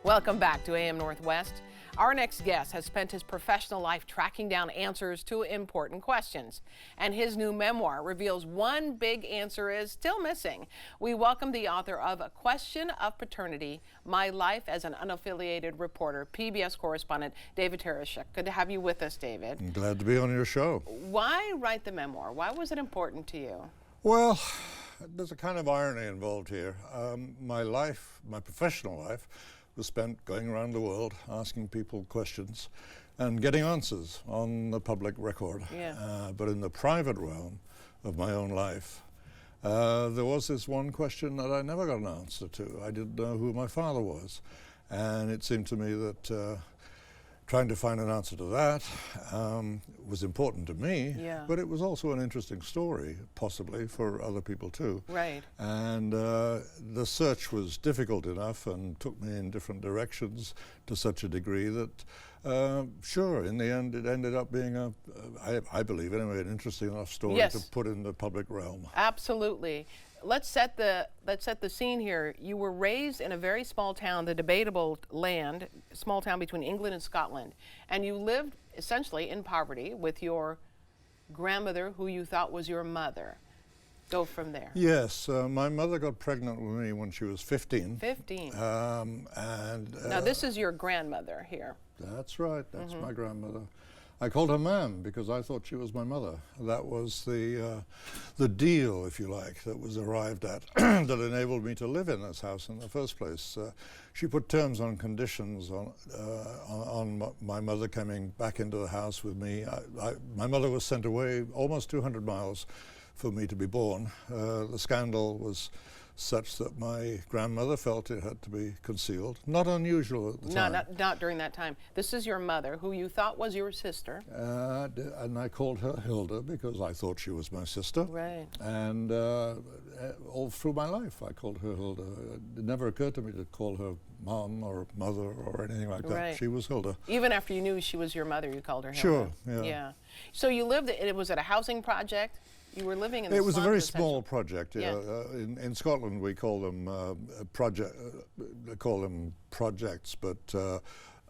Welcome back to AM Northwest. Our next guest has spent his professional life tracking down answers to important questions, and his new memoir reveals one big answer is still missing. We welcome the author of A Question of Paternity, My Life as an Unaffiliated Reporter, PBS correspondent David Tereshchuk. Good to have you with us, David. I'm glad to be on your show. Why write the memoir? Why was it important to you? Well, there's a kind of irony involved here. My professional life, was spent going around the world asking people questions and getting answers on the public record. Yeah. But in the private realm of my own life, there was this one question that I never got an answer to. I didn't know who my father was. And it seemed to me that trying to find an answer to that was important to me, Yeah. but it was also an interesting story, possibly, for other people too. Right. And the search was difficult enough and took me in different directions to such a degree that, sure, in the end it ended up being, I believe anyway, an interesting enough story Yes. to put in the public realm. Absolutely. Let's set the scene here. You were raised in a very small town, the debatable land, small town between England and Scotland, and you lived essentially in poverty with your grandmother, who you thought was your mother. Go from there. Yes, my mother got pregnant with me when she was 15. 15. Now this is your grandmother here. That's right, that's my grandmother. I called her Ma'am because I thought she was my mother. That was the deal, if you like, that was arrived at that enabled me to live in this house in the first place. She put terms on conditions on my mother coming back into the house with me. My mother was sent away almost 200 miles for me to be born. The scandal was such that my grandmother felt it had to be concealed. Not unusual at the time. Not during that time. This is your mother, who you thought was your sister. And I called her Hilda because I thought she was my sister. Right. And all through my life I called her Hilda. It never occurred to me to call her Mom or Mother or anything like that. Right. She was Hilda. Even after you knew she was your mother, you called her Hilda. Sure, yeah. Yeah. So you lived, it was at a housing project? You were living in the It was a slums, very essentially. small project. Yeah. In Scotland, we call them they call them projects, but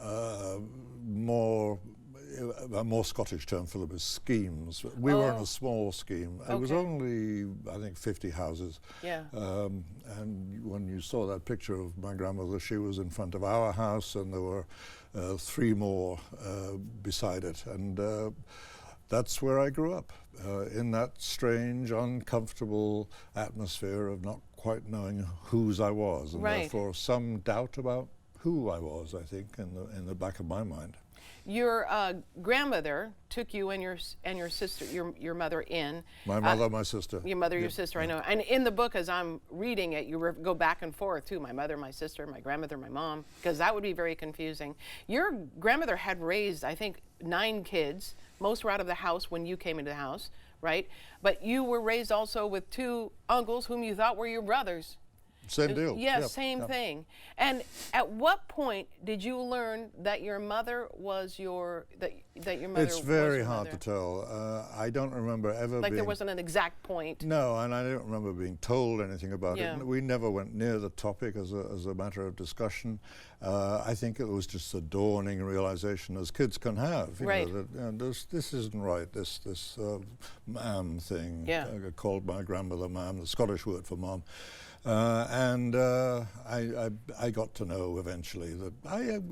a more Scottish term for them is schemes. We were in a small scheme. It was only, I think, 50 houses. Yeah. And when you saw that picture of my grandmother, she was in front of our house, and there were 3 more beside it. And that's where I grew up, in that strange, uncomfortable atmosphere of not quite knowing whose I was, and Right. therefore some doubt about who I was, I think, in the back of my mind. Your grandmother took you and your sister, your mother in. My mother, my sister. Your mother, your sister, I know. And in the book, as I'm reading it, you go back and forth too. My mother, my sister, my grandmother, my mom, because that would be very confusing. Your grandmother had raised, I think, 9 kids. Most were out of the house when you came into the house, right? But you were raised also with 2 uncles whom you thought were your brothers. Same deal. Yes, Yep, same yep. thing. And at what point did you learn that your mother was your your mother? It's very was your hard mother? to tell. I don't remember ever Like being... there wasn't an exact point. No, and I don't remember being told anything about Yeah. it. We never went near the topic as a matter of discussion. I think it was just a dawning realization, as kids can have, Right. that this isn't right. This ma'am thing, Yeah. called my grandmother ma'am, the Scottish word for mom. And I got to know eventually that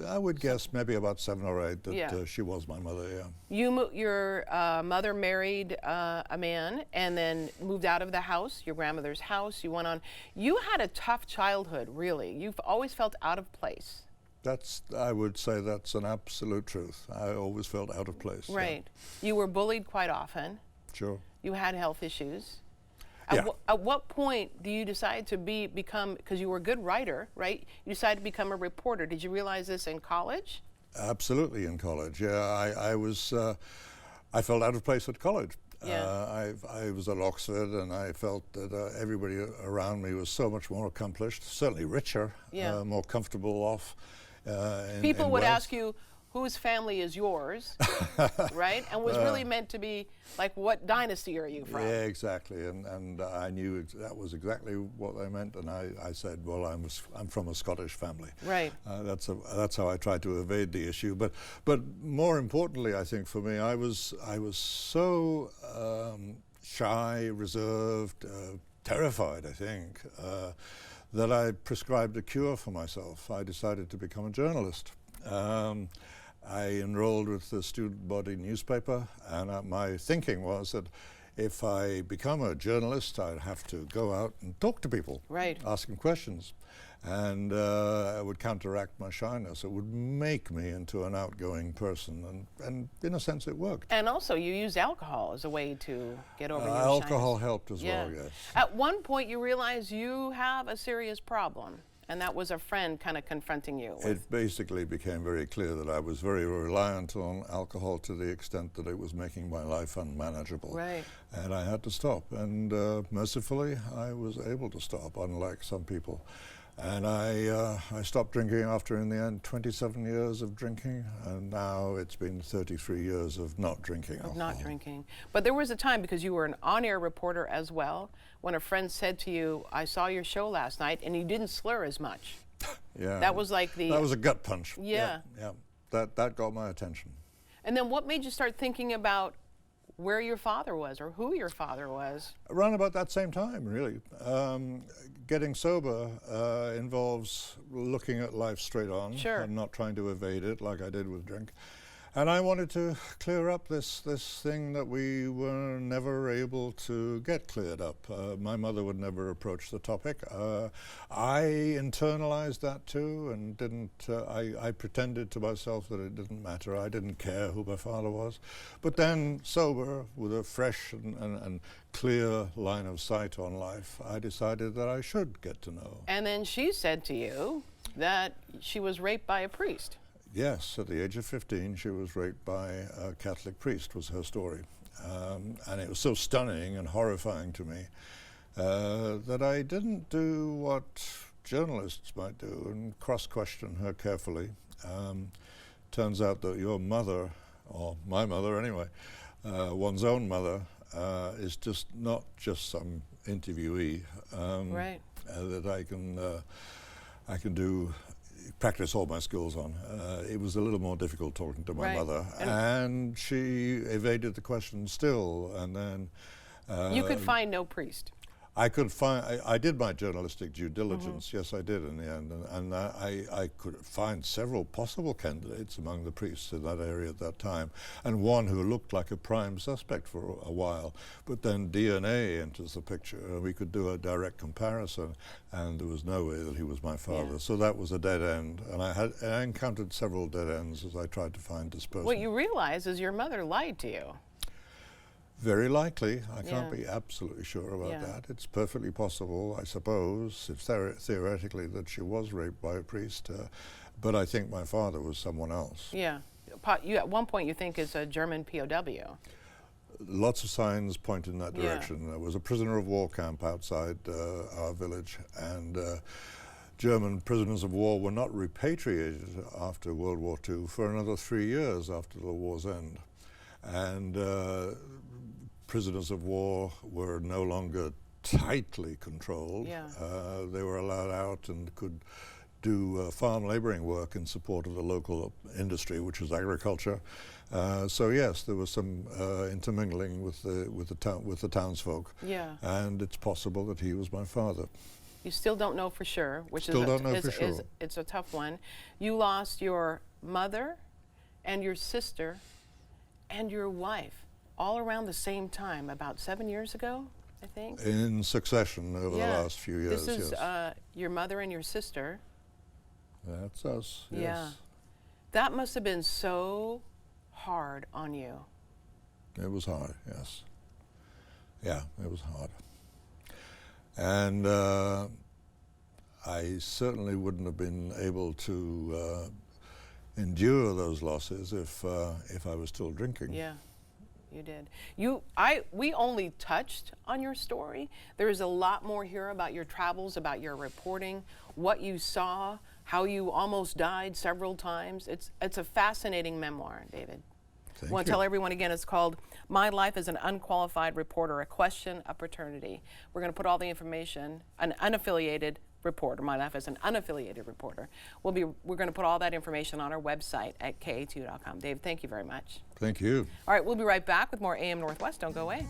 I would guess maybe about 7 or 8 that Yeah. she was my mother. Yeah. Your mother married a man and then moved out of the house, your grandmother's house. You went on. You had a tough childhood, really. You've always felt out of place. I would say that's an absolute truth. I always felt out of place. yeah. Right. You were bullied quite often. Sure. You had health issues. Yeah. At what point do you decide to become, because you were a good writer, right? You decided to become a reporter. Did you realize this in college? Absolutely, in college. Yeah, I felt out of place at college. Yeah. I was at Oxford, and I felt that everybody around me was so much more accomplished, certainly richer, Yeah. more comfortable off. People in would wealth. ask you, whose family is yours, right? And was really meant to be like, what dynasty are you from? Yeah, exactly. And I knew that was exactly what they meant. And I said, well, I'm from a Scottish family. Right. That's how I tried to evade the issue. But more importantly, I think for me, I was so shy, reserved, terrified, I think, that I prescribed a cure for myself. I decided to become a journalist. I enrolled with the student body newspaper, and my thinking was that if I become a journalist, I'd have to go out and talk to people, right, ask them questions, and it would counteract my shyness. It would make me into an outgoing person, and in a sense it worked. And also you used alcohol as a way to get over your alcohol shyness. helped as well, yes. At one point you realized you have a serious problem. And that was a friend kind of confronting you with. It basically became very clear that I was very reliant on alcohol to the extent that it was making my life unmanageable. Right. And I had to stop. And mercifully, I was able to stop, unlike some people. And I stopped drinking after, in the end, 27 years of drinking, and now it's been 33 years of not drinking alcohol. Of not drinking. But there was a time, because you were an on-air reporter as well, when a friend said to you, I saw your show last night, and you didn't slur as much. Yeah. That was like the... That was a gut punch. Yeah. Yeah. That got my attention. And then what made you start thinking about where your father was, or who your father was? Around about that same time, really. Getting sober involves looking at life straight on, sure, and not trying to evade it like I did with drink. And I wanted to clear up this thing that we were never able to get cleared up. My mother would never approach the topic. I internalized that too, and didn't. I pretended to myself that it didn't matter. I didn't care who my father was. But then, sober, with a fresh and clear line of sight on life, I decided that I should get to know. And then she said to you that she was raped by a priest. Yes, at the age of 15, she was raped by a Catholic priest, was her story. And it was so stunning and horrifying to me that I didn't do what journalists might do and cross-question her carefully. Turns out that your mother, or my mother anyway, one's own mother, is just not just some interviewee Right. That I can do practice all my skills on. It was a little more difficult talking to my right. mother, and she evaded the question still. And then you could find no priest. I could find. I did my journalistic due diligence. Yes, I did in the end, and I could find several possible candidates among the priests in that area at that time, and one who looked like a prime suspect for a while. But then DNA enters the picture, and we could do a direct comparison, and there was no way that he was my father. Yeah. So that was a dead end, and I encountered several dead ends as I tried to find this person. What you realize is your mother lied to you. Very likely. I Yeah. can't be absolutely sure about Yeah. that. It's perfectly possible, I suppose, it's theoretically that she was raped by a priest, but I think my father was someone else. Yeah. You, at one point you think is a German POW. Lots of signs point in that Yeah. direction. There was a prisoner of war camp outside our village, and German prisoners of war were not repatriated after World War II for another 3 years after the war's end. And prisoners of war were no longer tightly controlled. Yeah. They were allowed out and could do farm laboring work in support of the local industry, which was agriculture. So yes, there was some intermingling with the townsfolk. Yeah. And it's possible that he was my father. You still don't know for sure, which Still don't know for sure. It's a tough one. You lost your mother and your sister and your wife all around the same time, about 7 years ago, I think. In succession over the last few years, This is yes. your mother and your sister. That's us, yes. Yeah. That must have been so hard on you. It was hard, yes. Yeah, it was hard. And I certainly wouldn't have been able to endure those losses if I was still drinking. Yeah, you did. We only touched on your story. There is a lot more here about your travels, about your reporting, what you saw, how you almost died several times. It's a fascinating memoir, David. Thank I want to you. tell everyone again, it's called My Life as an Unqualified Reporter, A Question of Paternity. We're going to put all the information, an unaffiliated reporter, My Life as an Unaffiliated Reporter. We're going to put all that information on our website at ka2.com. Dave, thank you very much. Thank you. All right, we'll be right back with more AM Northwest. Don't go away.